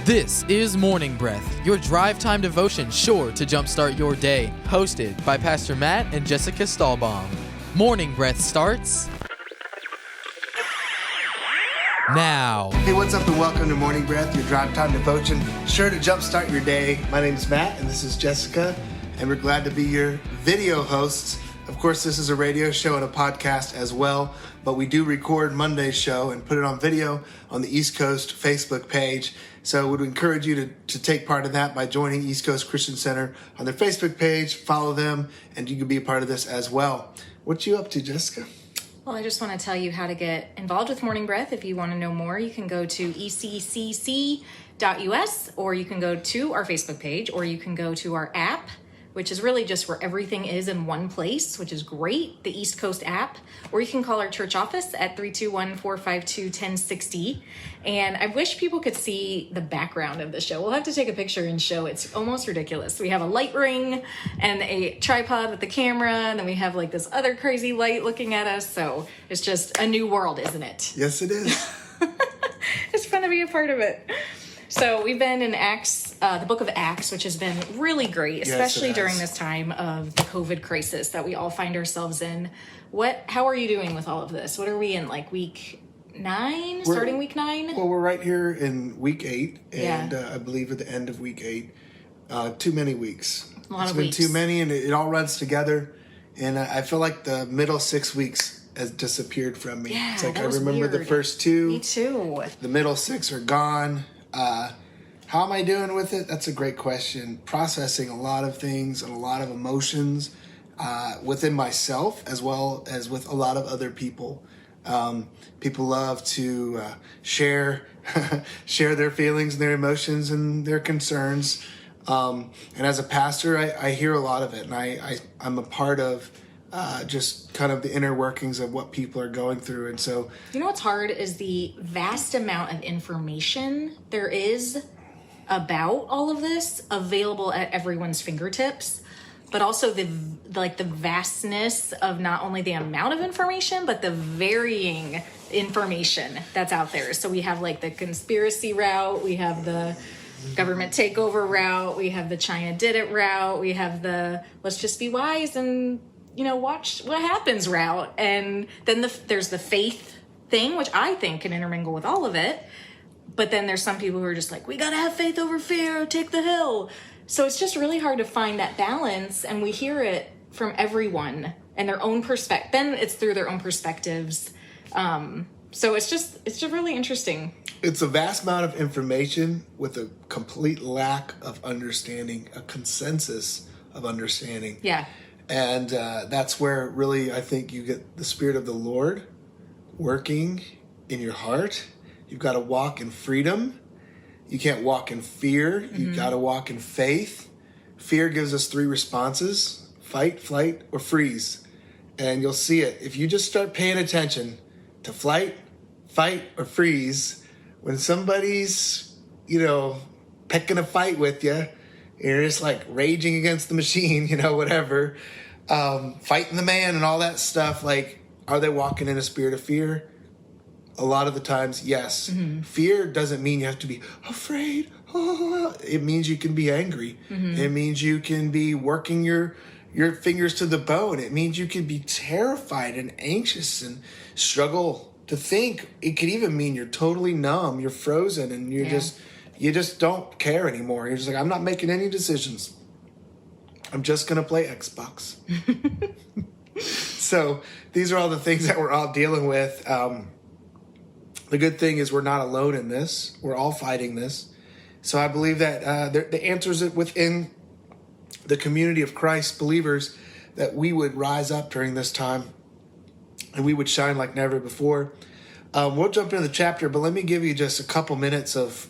This is Morning Breath, your drive time devotion sure to jumpstart your day. Hosted by Pastor Matt and Jessica Stallbaum. Morning Breath starts now. Hey, what's up and welcome to Morning Breath, your drive time devotion sure to jumpstart your day. My name is Matt and this is Jessica, and we're glad to be your video hosts. Of course, this is a radio show and a podcast as well, but we do record Monday's show and put it on video on the East Coast Facebook page. So I would encourage you to take part in that by joining East Coast Christian Center on their Facebook page, follow them, and you can be a part of this as well. What you up to, Jessica? Well, I just want to tell you how to get involved with Morning Breath. If you want to know more, you can go to eccc.us, or you can go to our Facebook page, or you can go to our app, which is really just where everything is in one place, which is great, the East Coast app. Or you can call our church office at 321-452-1060. And I wish people could see the background of the show. We'll have to take a picture and show. It's almost ridiculous. We have a light ring and a tripod with the camera, and then we have like this other crazy light looking at us. So it's just a new world, isn't it? Yes, it is. It's fun to be a part of it. So we've been in Acts, the book of Acts, which has been really great, especially during this time of the COVID crisis that we all find ourselves in. How are you doing with all of this? What are we in, like week 9? Starting week 9? Well, we're right here in week 8, and I believe at the end of week 8. Too many weeks. It's been too many, and it all runs together. And I feel like the middle 6 weeks has disappeared from me. Yeah, it's like that I was remember weird. the first 2. Me too. The middle 6 are gone. How am I doing with it? That's a great question. Processing a lot of things and a lot of emotions within myself as well as with a lot of other people. People love to share their feelings and their emotions and their concerns. And as a pastor, I hear a lot of it, and I'm a part of just kind of the inner workings of what people are going through. And so, you know what's hard is the vast amount of information there is about all of this available at everyone's fingertips, but also the vastness of not only the amount of information, but the varying information that's out there. So we have like the conspiracy route, we have the government takeover route, we have the China did it route, we have the let's just be wise and watch what happens route. And then there's the faith thing, which I think can intermingle with all of it. But then there's some people who are just like, we got to have faith over fear, take the hill. So it's just really hard to find that balance. And we hear it from everyone and their own perspective. Then it's through their own perspectives. So it's just really interesting. It's a vast amount of information with a complete lack of understanding, a consensus of understanding. Yeah. And that's where really I think you get the Spirit of the Lord working in your heart. You've got to walk in freedom. You can't walk in fear. Mm-hmm. You've got to walk in faith. Fear gives us 3 responses: fight, flight, or freeze. And you'll see it. If you just start paying attention to flight, fight, or freeze, when somebody's, picking a fight with you, and you're just like raging against the machine, whatever, fighting the man and all that stuff, like, are they walking in a spirit of fear? A lot of the times, yes. Mm-hmm. Fear doesn't mean you have to be afraid. It means you can be angry. Mm-hmm. It means you can be working your fingers to the bone. It means you can be terrified and anxious and struggle to think. It could even mean you're totally numb, you're frozen, and you just don't care anymore. You're just like, I'm not making any decisions. I'm just going to play Xbox. So these are all the things that we're all dealing with. The good thing is we're not alone in this. We're all fighting this. So I believe that the answer is within the community of Christ believers, that we would rise up during this time and we would shine like never before. We'll jump into the chapter, but let me give you just a couple minutes of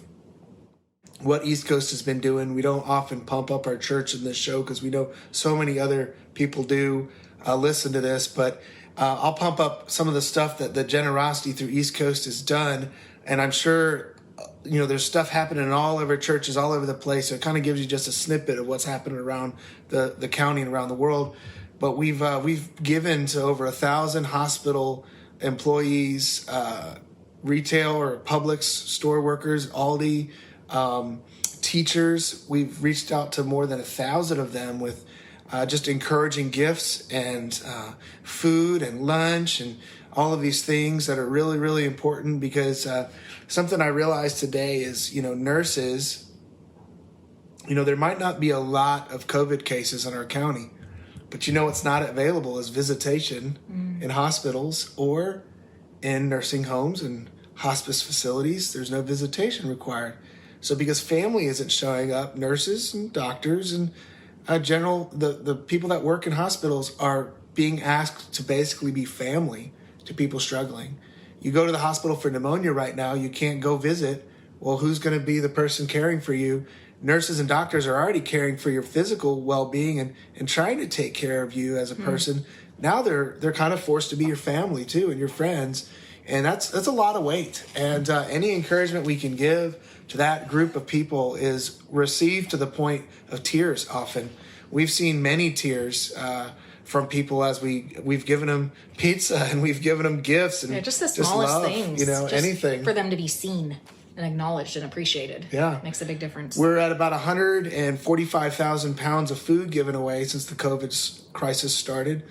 what East Coast has been doing. We don't often pump up our church in this show because we know so many other people do listen to this, but I'll pump up some of the stuff that the generosity through East Coast has done. And I'm sure, there's stuff happening in all of our churches all over the place. So it kind of gives you just a snippet of what's happening around the county and around the world. But we've given to over 1,000 hospital employees, retail or Publix store workers, Aldi, Teachers, we've reached out to more than 1,000 of them with just encouraging gifts and food and lunch and all of these things that are really, really important, because something I realized today is, nurses, there might not be a lot of COVID cases in our county, but what's not available is visitation in hospitals or in nursing homes and hospice facilities. There's no visitation required. So because family isn't showing up, nurses and doctors and the people that work in hospitals are being asked to basically be family to people struggling. You go to the hospital for pneumonia right now, you can't go visit. Well, who's going to be the person caring for you? Nurses and doctors are already caring for your physical well-being and trying to take care of you as a person. Now they're kind of forced to be your family too and your friends. And that's a lot of weight. And any encouragement we can give to that group of people is received to the point of tears often. We've seen many tears from people as we've given them pizza and we've given them gifts and just the smallest love, things, just anything for them to be seen and acknowledged and appreciated. Yeah, makes a big difference. We're at about 145,000 pounds of food given away since the COVID crisis started.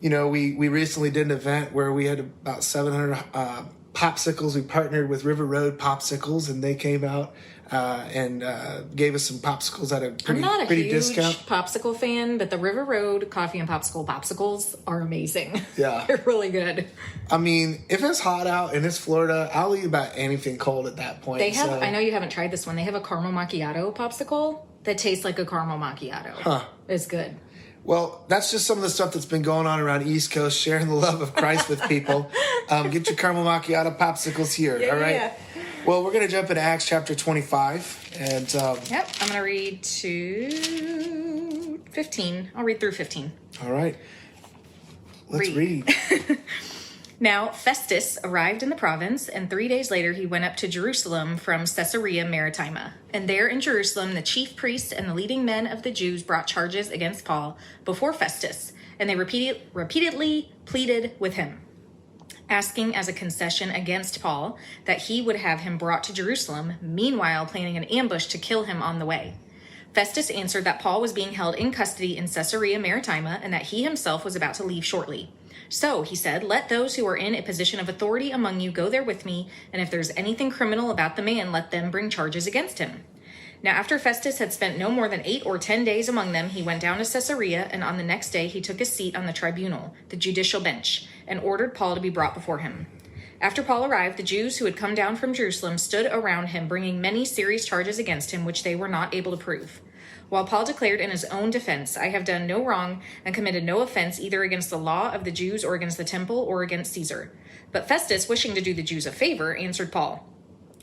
We recently did an event where we had about 700 popsicles. We partnered with River Road Popsicles, and they came out and gave us some popsicles at a pretty I'm not a huge discount. popsicle fan, but the River Road Coffee and Popsicles are amazing. Yeah. They're really good. I mean, if it's hot out and it's Florida, I'll eat about anything cold at that point. They have, I know you haven't tried this one, they have a caramel macchiato popsicle that tastes like a caramel macchiato. Huh. It's good. Well, that's just some of the stuff that's been going on around East Coast, sharing the love of Christ with people. Get your caramel macchiato popsicles here, all right? Yeah. Well, we're going to jump into Acts chapter 25. And Yep, I'm going to read to 15. I'll read through 15. All right. Let's read. Now, Festus arrived in the province, and 3 days later he went up to Jerusalem from Caesarea Maritima. And there in Jerusalem, the chief priests and the leading men of the Jews brought charges against Paul before Festus, and they repeatedly pleaded with him, asking as a concession against Paul that he would have him brought to Jerusalem, meanwhile planning an ambush to kill him on the way. Festus answered that Paul was being held in custody in Caesarea Maritima, and that he himself was about to leave shortly. So, he said, let those who are in a position of authority among you go there with me, and if there's anything criminal about the man, let them bring charges against him. Now, after Festus had spent no more than 8 or 10 days among them, he went down to Caesarea, and on the next day he took his seat on the tribunal, the judicial bench, and ordered Paul to be brought before him. After Paul arrived, the Jews who had come down from Jerusalem stood around him, bringing many serious charges against him, which they were not able to prove. While Paul declared in his own defense, I have done no wrong and committed no offense either against the law of the Jews or against the temple or against Caesar. But Festus, wishing to do the Jews a favor, answered Paul,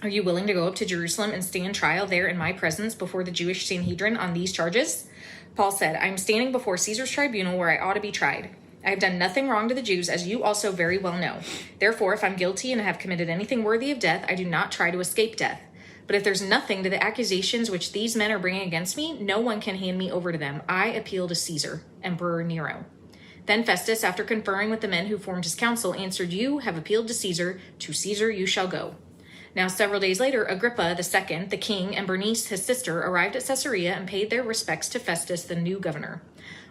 are you willing to go up to Jerusalem and stand trial there in my presence before the Jewish Sanhedrin on these charges? Paul said, I am standing before Caesar's tribunal where I ought to be tried. I have done nothing wrong to the Jews, as you also very well know. Therefore, if I'm guilty and have committed anything worthy of death, I do not try to escape death. But if there's nothing to the accusations which these men are bringing against me, no one can hand me over to them. I appeal to Caesar, Emperor Nero. Then Festus, after conferring with the men who formed his council, answered, you have appealed to Caesar you shall go. Now, several days later, Agrippa II, the king, and Bernice, his sister, arrived at Caesarea and paid their respects to Festus, the new governor.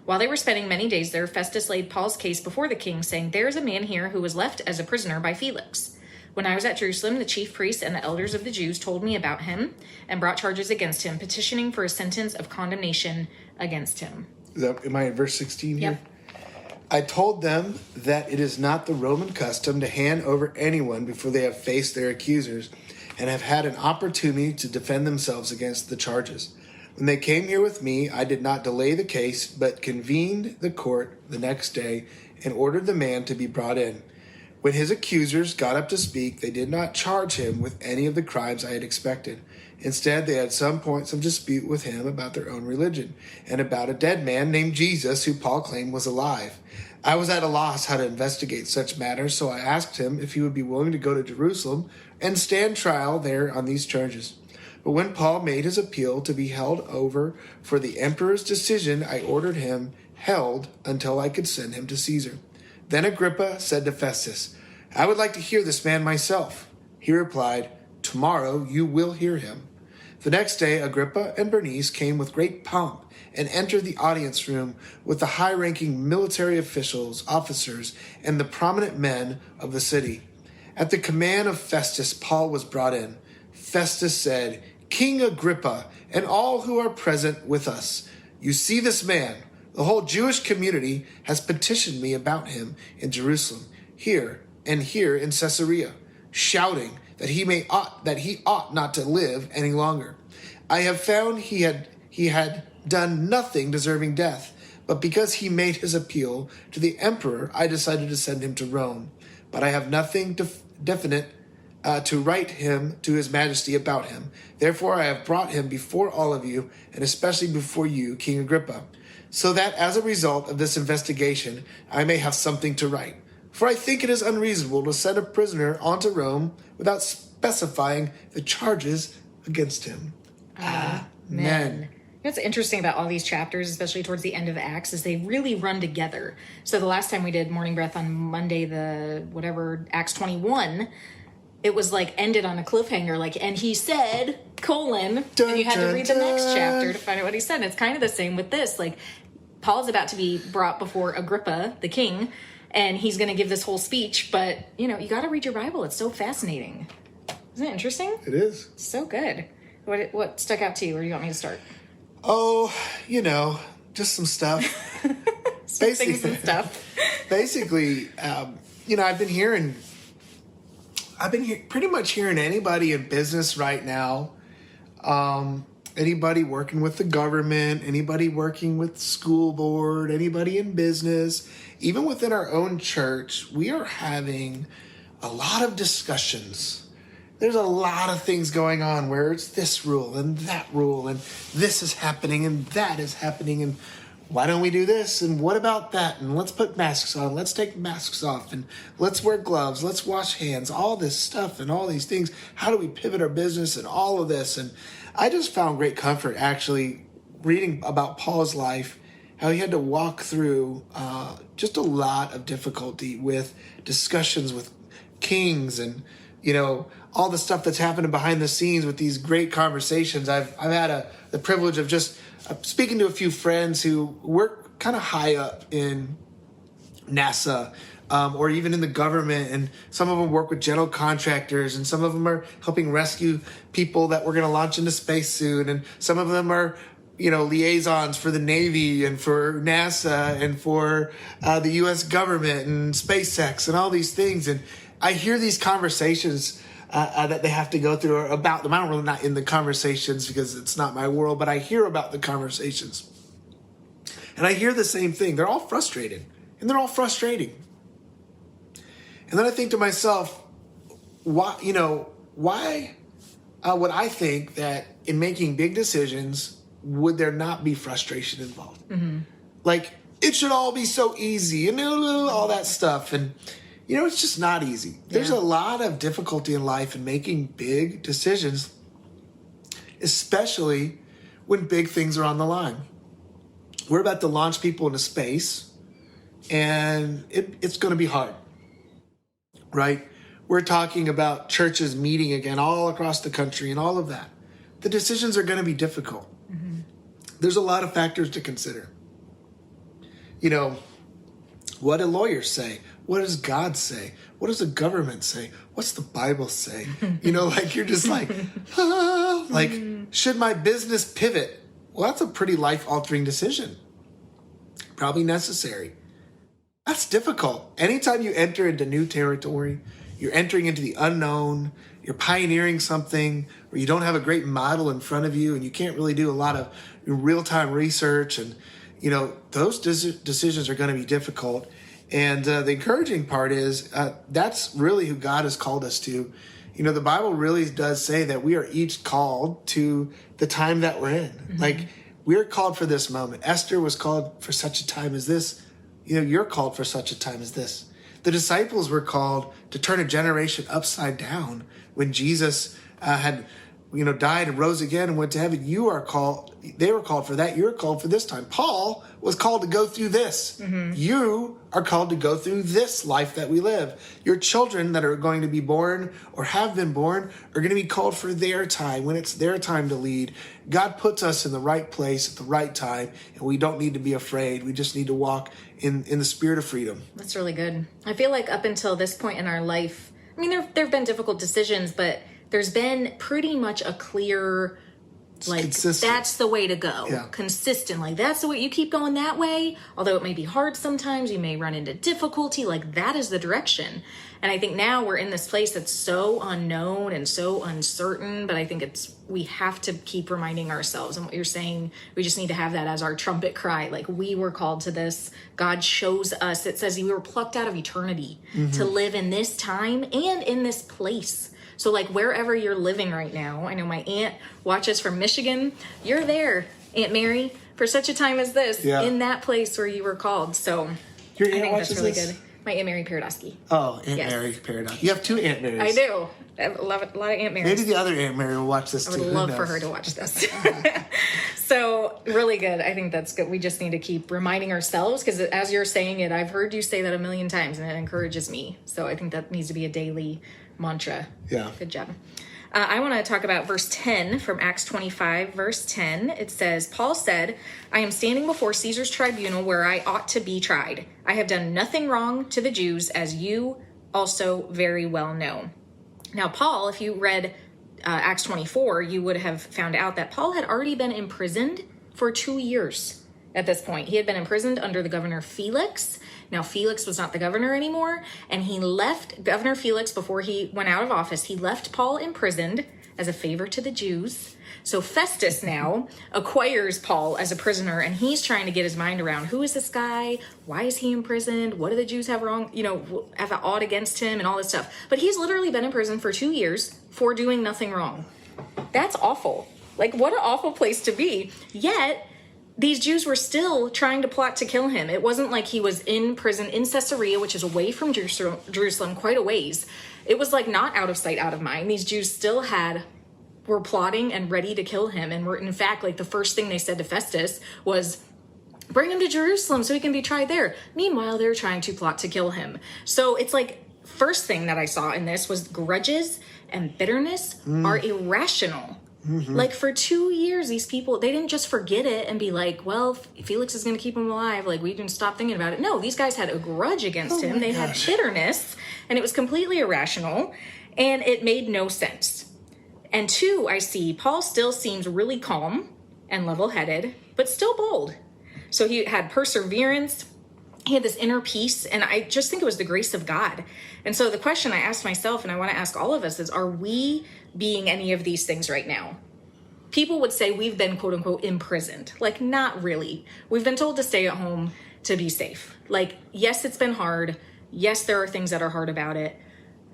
While they were spending many days there, Festus laid Paul's case before the king, saying, there is a man here who was left as a prisoner by Felix. When I was at Jerusalem, the chief priests and the elders of the Jews told me about him and brought charges against him, petitioning for a sentence of condemnation against him. Am I in verse 16 here? Yep. I told them that it is not the Roman custom to hand over anyone before they have faced their accusers and have had an opportunity to defend themselves against the charges. When they came here with me, I did not delay the case, but convened the court the next day and ordered the man to be brought in. When his accusers got up to speak, they did not charge him with any of the crimes I had expected. Instead, they had some points of dispute with him about their own religion and about a dead man named Jesus who Paul claimed was alive. I was at a loss how to investigate such matters, so I asked him if he would be willing to go to Jerusalem and stand trial there on these charges. But when Paul made his appeal to be held over for the emperor's decision, I ordered him held until I could send him to Caesar. Then Agrippa said to Festus, I would like to hear this man myself. He replied, tomorrow you will hear him." The next day, Agrippa and Bernice came with great pomp and entered the audience room with the high-ranking military officers, and the prominent men of the city. At the command of Festus, Paul was brought in. Festus said, "King Agrippa, and all who are present with us, you see this man. The whole Jewish community has petitioned me about him in Jerusalem, here in Caesarea, shouting that he ought not to live any longer. I have found he had done nothing deserving death, but because he made his appeal to the emperor, I decided to send him to Rome. But I have nothing definite to write him to his majesty about him. Therefore I have brought him before all of you, and especially before you, King Agrippa, so that as a result of this investigation I may have something to write. For I think it is unreasonable to send a prisoner on to Rome without specifying the charges against him." Amen. What's interesting about all these chapters, especially towards the end of Acts, is they really run together. So the last time we did Morning Breath on Monday, Acts 21, it was like ended on a cliffhanger, like, and he said, and you had to read the next chapter to find out what he said. And it's kind of the same with this. Like, Paul's about to be brought before Agrippa, the king, and he's going to give this whole speech, but, you got to read your Bible. It's so fascinating. Isn't it interesting? It is. So good. What stuck out to you, or do you want me to start? Oh, just some stuff. Basically, I've been pretty much hearing anybody in business right now, anybody working with the government, anybody working with school board, anybody in business, even within our own church, we are having a lot of discussions. There's a lot of things going on where it's this rule and that rule and this is happening and that is happening and why don't we do this and what about that and let's put masks on, let's take masks off and let's wear gloves, let's wash hands, all this stuff and all these things. How do we pivot our business and all of this? And I just found great comfort actually reading about Paul's life, how he had to walk through just a lot of difficulty with discussions with kings and all the stuff that's happening behind the scenes with these great conversations. I've had the privilege of just speaking to a few friends who work kind of high up in NASA or even in the government, and some of them work with general contractors, and some of them are helping rescue people that we're going to launch into space soon, and some of them are liaisons for the Navy and for NASA and for the U.S. government and SpaceX and all these things. And I hear these conversations that they have to go through about them. I don't really not in the conversations because it's not my world, but I hear about the conversations. And I hear the same thing. They're all frustrated and they're all frustrating. And then I think to myself, why would I think that in making big decisions, would there not be frustration involved? Mm-hmm. Like, it should all be so easy and all that stuff. And it's just not easy. There's a lot of difficulty in life in making big decisions, especially when big things are on the line. We're about to launch people into space, and it's going to be hard, right? We're talking about churches meeting again all across the country and all of that. The decisions are going to be difficult. Mm-hmm. There's a lot of factors to consider. What do lawyers say? What does God say? What does the government say? What's the Bible say? You're just like, should my business pivot? Well, that's a pretty life-altering decision. Probably necessary. That's difficult. Anytime you enter into new territory, you're entering into the unknown, you're pioneering something, or you don't have a great model in front of you, and you can't really do a lot of real-time research, and those decisions are going to be difficult. And the encouraging part is that's really who God has called us to. The Bible really does say that we are each called to the time that we're in. Mm-hmm. We're called for this moment. Esther was called for such a time as this. You're called for such a time as this. The disciples were called to turn a generation upside down when Jesus had died and rose again and went to heaven. They were called for that. You're called for this time. Paul was called to go through this. Mm-hmm. You are called to go through this life that we live. Your children that are going to be born or have been born are going to be called for their time, when it's their time to lead. God puts us in the right place at the right time, and we don't need to be afraid. We just need to walk in the spirit of freedom. That's really good. I feel like up until this point in our life, I mean, there have been difficult decisions, but there's been pretty much a clear, like, consistent. That's the way to go. Yeah. Consistent. Like, that's the way you keep going that way. Although it may be hard sometimes, you may run into difficulty. Like, that is the direction. And I think now we're in this place that's so unknown and so uncertain, but I think we have to keep reminding ourselves. And what you're saying, we just need to have that as our trumpet cry. Like, we were called to this. God shows us. It says we were plucked out of eternity to live in this time and in this place. So, like, wherever you're living right now, I know my aunt watches from Michigan. You're there, Aunt Mary, for such a time as this, in that place where you were called. So, Your I aunt think watches that's really this? good. My Aunt Mary Paradosky. Oh, Aunt Mary Paradox. You have two Aunt Marys. I do. I love a lot of Aunt Marys. Maybe the other Aunt Mary will watch this too. I would love for her to watch this. So, really good. I think that's good. We just need to keep reminding ourselves, because as you're saying it, I've heard you say that a million times, and it encourages me. So, I think that needs to be a daily mantra. Yeah. Good job. I want to talk about verse 10 from Acts 25, verse 10. It says, Paul said, I am standing before Caesar's tribunal where I ought to be tried. I have done nothing wrong to the Jews, as you also very well know. Now, Paul, if you read Acts 24, you would have found out that Paul had already been imprisoned for 2 years at this point. He had been imprisoned under the governor Felix. Now, Felix was not the governor anymore, and he left Governor Felix before he went out of office. He left Paul imprisoned as a favor to the Jews. So Festus now acquires Paul as a prisoner, and he's trying to get his mind around, who is this guy? Why is he imprisoned? What do the Jews have wrong? Have ought against him and all this stuff. But he's literally been in prison for 2 years for doing nothing wrong. That's awful. Like, what an awful place to be. Yet, these Jews were still trying to plot to kill him. It wasn't like he was in prison in Caesarea, which is away from Jerusalem quite a ways. It was like not out of sight, out of mind. These Jews still were plotting and ready to kill him. And were, in fact, like the first thing they said to Festus was, bring him to Jerusalem so he can be tried there. Meanwhile, they're trying to plot to kill him. So it's like, first thing that I saw in this was grudges and bitterness are irrational. Mm-hmm. Like, for 2 years, these people, they didn't just forget it and be like, well, Felix is going to keep him alive. Like, we didn't stop thinking about it. No, these guys had a grudge against him. They had bitterness, and it was completely irrational, and it made no sense. And two, I see Paul still seems really calm and level-headed, but still bold. So he had perseverance. He had this inner peace, and I just think it was the grace of God. And so the question I asked myself, and I want to ask all of us, is, are we being any of these things right now? People would say we've been, quote unquote, imprisoned. Like, not really. We've been told to stay at home to be safe. Like, yes, it's been hard. Yes, there are things that are hard about it.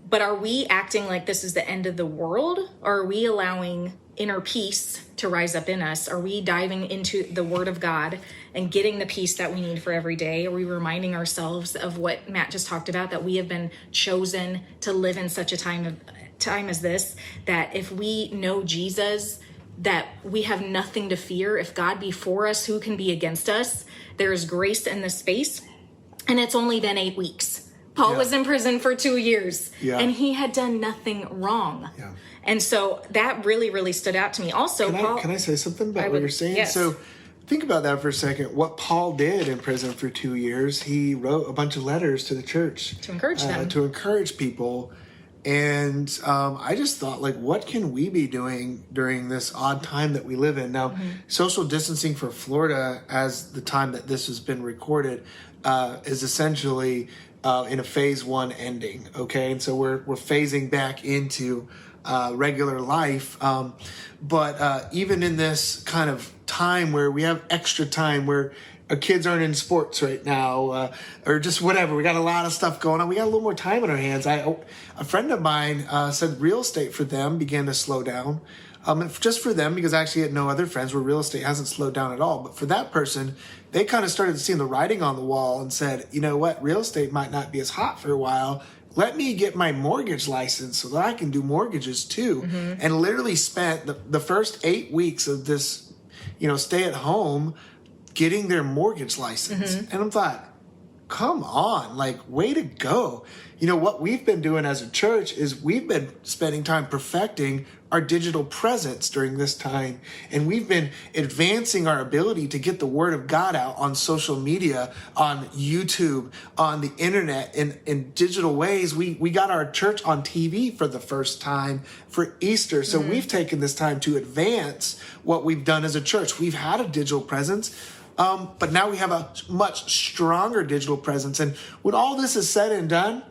But are we acting like this is the end of the world? Or are we allowing inner peace to rise up in us? Are we diving into the Word of God and getting the peace that we need for every day? Are we reminding ourselves of what Matt just talked about, that we have been chosen to live in such a time as this, that if we know Jesus, that we have nothing to fear. If God be for us, who can be against us? There is grace in this space. And it's only been 8 weeks. Paul was in prison for 2 years, and he had done nothing wrong. Yeah. And so that really, really stood out to me. Also, can I say something about what you're saying? Yes. So think about that for a second. What Paul did in prison for 2 years, he wrote a bunch of letters to the church. To encourage them. To encourage people. And I just thought, like, what can we be doing during this odd time that we live in? Now, social distancing for Florida, as the time that this has been recorded, is essentially in a phase 1 ending, okay? And so we're phasing back into regular life. But even in this kind of time where we have extra time, where our kids aren't in sports right now, or just whatever, we got a lot of stuff going on. We got a little more time in our hands. A friend of mine said real estate for them began to slow down. Just for them, because I actually had no other friends where real estate hasn't slowed down at all. But for that person, they kind of started seeing the writing on the wall and said, you know what, real estate might not be as hot for a while. let me get my mortgage license so that I can do mortgages too. And literally spent the first 8 weeks of this, stay at home getting their mortgage license. And I'm thought, come on, like, way to go. What we've been doing as a church is we've been spending time perfecting our digital presence during this time. And we've been advancing our ability to get the word of God out on social media, on YouTube, on the internet, in digital ways. We got our church on TV for the first time for Easter. So we've taken this time to advance what we've done as a church. We've had a digital presence. But now we have a much stronger digital presence. And when all this is said and done,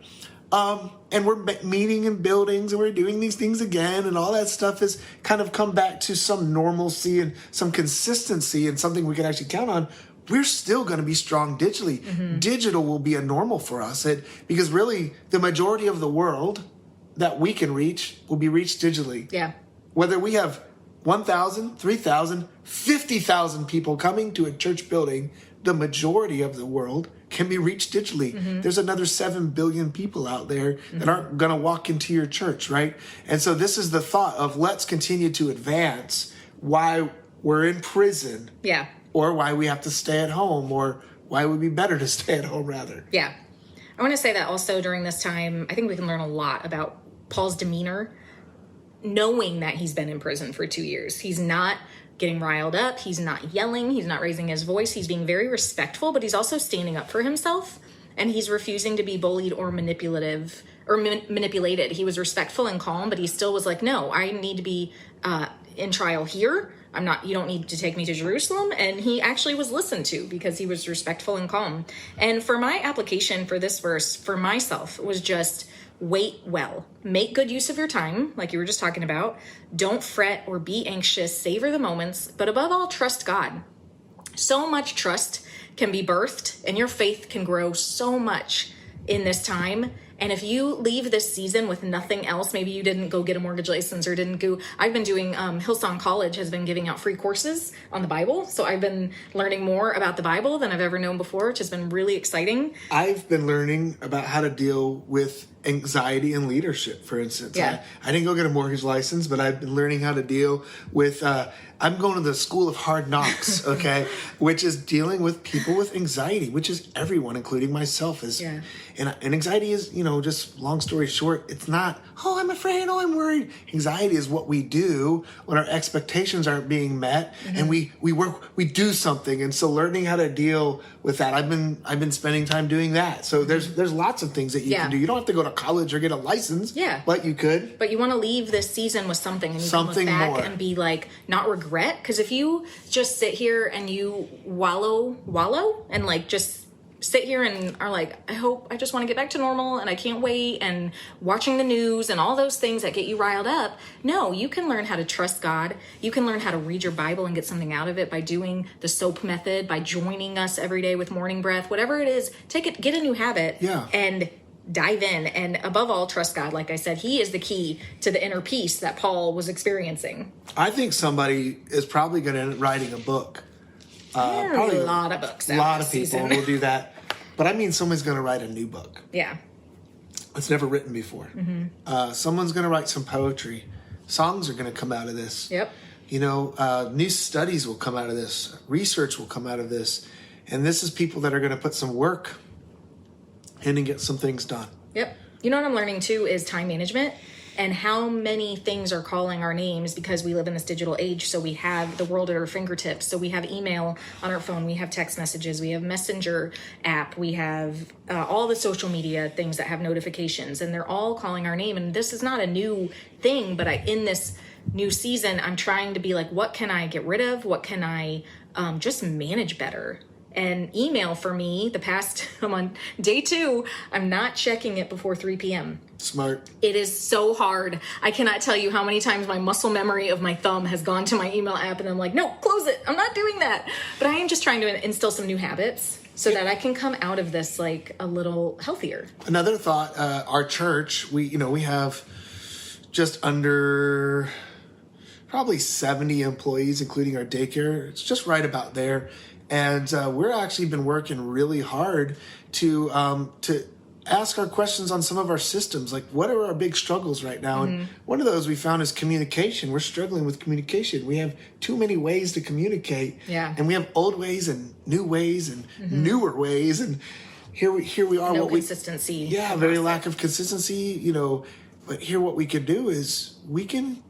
and we're meeting in buildings and we're doing these things again, and all that stuff has kind of come back to some normalcy and some consistency and something we can actually count on, we're still going to be strong digitally. Digital will be a normal for us because really the majority of the world that we can reach will be reached digitally. Yeah. Whether we have 1,000, 3,000, 50,000 people coming to a church building, the majority of the world can be reached digitally. There's another 7 billion people out there that aren't going to walk into your church, right? And so this is the thought of let's continue to advance why we're in prison. Yeah. Or why we have to stay at home, or why it would be better to stay at home rather. Yeah. I want to say that also during this time, I think we can learn a lot about Paul's demeanor, knowing that he's been in prison for 2 years. He's not getting riled up. He's not yelling. He's not raising his voice. He's being very respectful, but he's also standing up for himself, and he's refusing to be bullied or manipulative or manipulated. He was respectful and calm, but he still was like, no, I need to be in trial here. You don't need to take me to Jerusalem. And he actually was listened to because he was respectful and calm. And for my application for this verse, for myself, was just wait well. Make good use of your time, like you were just talking about. Don't fret or be anxious. Savor the moments. But above all, trust God. So much trust can be birthed, and your faith can grow so much in this time. And if you leave this season with nothing else, maybe you didn't go get a mortgage license or didn't go. I've been doing, Hillsong College has been giving out free courses on the Bible. So I've been learning more about the Bible than I've ever known before, which has been really exciting. I've been learning about how to deal with anxiety and leadership, for instance. Yeah. I didn't go get a mortgage license, but I've been learning how to deal with, I'm going to the School of Hard Knocks, okay, which is dealing with people with anxiety, which is everyone, including myself. And anxiety is, just long story short, it's not, oh, I'm afraid, oh, I'm worried. Anxiety is what we do when our expectations aren't being met, and we do something. And so learning how to deal with that, I've been spending time doing that. So there's lots of things that you can do. You don't have to go to college or get a license, but you could. But you want to leave this season with something, and you something can look back more. and be like, not regret. Because if you just sit here and you wallow and like just sit here and are like, I just want to get back to normal and I can't wait, and watching the news and all those things that get you riled up. No, you can learn how to trust God. You can learn how to read your Bible and get something out of it by doing the SOAP method, by joining us every day with Morning Breath, whatever it is, get a new habit and dive in. And above all, trust God. Like I said, he is the key to the inner peace that Paul was experiencing. I think somebody is probably going to end up writing a book. Probably a lot of books. A lot of people will do that. But I mean, someone's going to write a new book. Yeah. It's never written before. Someone's going to write some poetry. Songs are going to come out of this. Yep. New studies will come out of this. Research will come out of this. And this is people that are going to put some work in and get some things done. Yep. You know what I'm learning too is time management, and how many things are calling our names because we live in this digital age. So we have the world at our fingertips. So we have email on our phone. We have text messages. We have Messenger app. We have all the social media things that have notifications, and they're all calling our name. And this is not a new thing, but in this new season, I'm trying to be like, what can I get rid of? What can I just manage better? And email for me, I'm on day 2, I'm not checking it before 3 p.m. Smart. It is so hard. I cannot tell you how many times my muscle memory of my thumb has gone to my email app and I'm like, no, close it. I'm not doing that. But I am just trying to instill some new habits so that I can come out of this like a little healthier. Another thought, our church, we have just under probably 70 employees, including our daycare. It's just right about there. And we're actually been working really hard to ask our questions on some of our systems. Like, what are our big struggles right now? And one of those we found is communication. We're struggling with communication. We have too many ways to communicate. Yeah. And we have old ways and new ways and newer ways. And here we are. No consistency. Yeah, very lack of consistency, But here what we can do is we can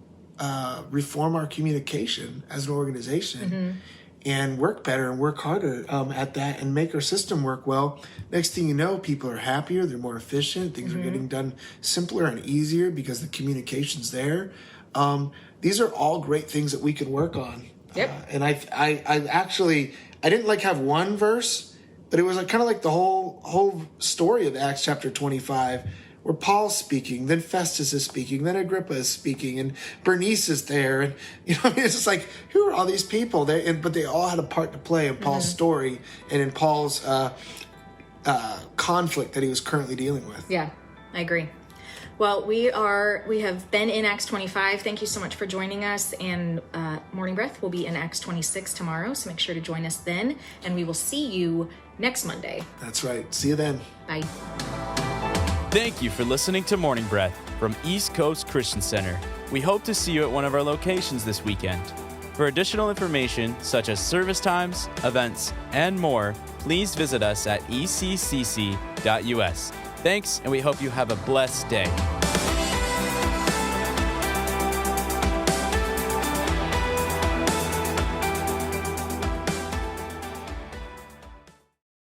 reform our communication as an organization and work better and work harder at that and make our system work well. Next thing you know, people are happier, they're more efficient, things are getting done simpler and easier because the communication's there. These are all great things that we can work on. Yep. And I actually didn't have one verse, but it was kind of like the whole story of Acts chapter 25, where Paul's speaking, then Festus is speaking, then Agrippa is speaking, and Bernice is there, and it's just like, who are all these people? But they all had a part to play in Paul's story and in Paul's conflict that he was currently dealing with. Yeah, I agree. Well, we have been in Acts 25. Thank you so much for joining us. And Morning Breath will be in Acts 26 tomorrow, so make sure to join us then. And we will see you next Monday. That's right. See you then. Bye. Thank you for listening to Morning Breath from East Coast Christian Center. We hope to see you at one of our locations this weekend. For additional information, such as service times, events, and more, please visit us at eccc.us. Thanks, and we hope you have a blessed day.